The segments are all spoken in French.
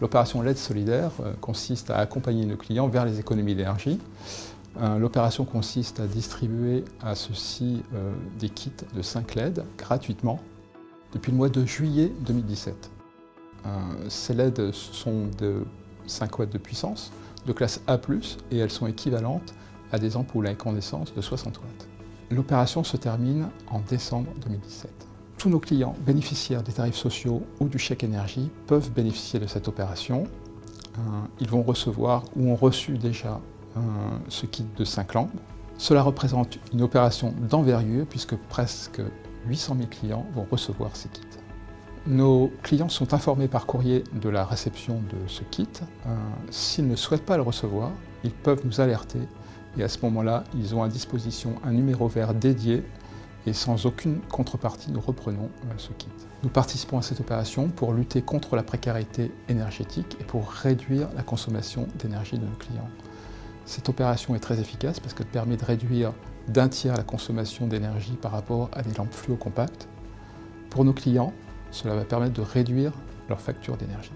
L'opération LED solidaire consiste à accompagner nos clients vers les économies d'énergie. L'opération consiste à distribuer à ceux-ci des kits de 5 LED gratuitement depuis le mois de juillet 2017. Ces LED sont de 5 watts de puissance, de classe A+, et elles sont équivalentes à des ampoules à incandescence de 60 watts. L'opération se termine en décembre 2017. Tous nos clients bénéficiaires des tarifs sociaux ou du chèque énergie peuvent bénéficier de cette opération. Ils vont recevoir ou ont reçu déjà ce kit de 5 lampes. Cela représente une opération d'envergure puisque presque 800 000 clients vont recevoir ces kits. Nos clients sont informés par courrier de la réception de ce kit. S'ils ne souhaitent pas le recevoir, ils peuvent nous alerter et à ce moment-là, ils ont à disposition un numéro vert dédié et sans aucune contrepartie, nous reprenons ce kit. Nous participons à cette opération pour lutter contre la précarité énergétique et pour réduire la consommation d'énergie de nos clients. Cette opération est très efficace parce qu'elle permet de réduire d'1 tiers la consommation d'énergie par rapport à des lampes fluo compactes. Pour nos clients, cela va permettre de réduire leur facture d'énergie.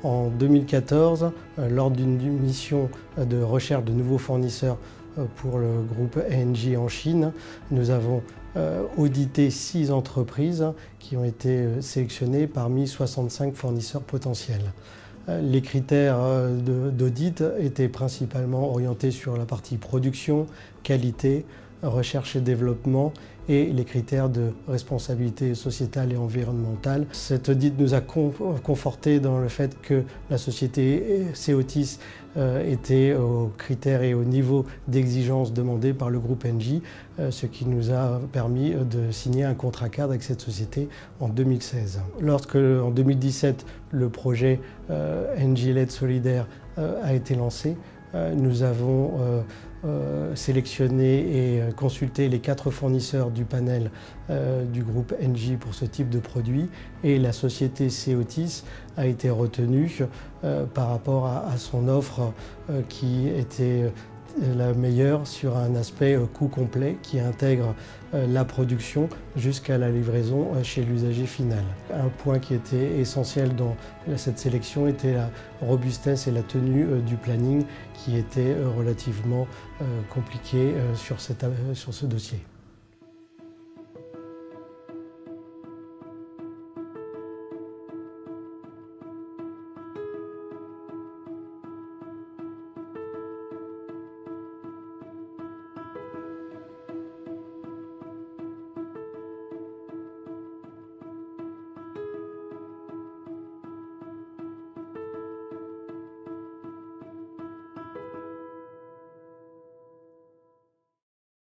En 2014, lors d'une mission de recherche de nouveaux fournisseurs pour le groupe ENGIE en Chine, nous avons audité 6 entreprises qui ont été sélectionnées parmi 65 fournisseurs potentiels. Les critères d'audit étaient principalement orientés sur la partie production, qualité, recherche et développement et les critères de responsabilité sociétale et environnementale. Cet audit nous a conforté dans le fait que la société Seotis était aux critères et au niveau d'exigence demandés par le groupe ENGIE, ce qui nous a permis de signer un contrat cadre avec cette société en 2016. Lorsque, en 2017, le projet ENGIE LED solidaire a été lancé, nous avons sélectionné et consulté les 4 fournisseurs du panel du groupe ENGIE pour ce type de produit et la société Seotis a été retenue par rapport à son offre qui était la meilleure sur un aspect coût complet qui intègre la production jusqu'à la livraison chez l'usager final. Un point qui était essentiel dans cette sélection était la robustesse et la tenue du planning qui était relativement compliqué sur ce dossier.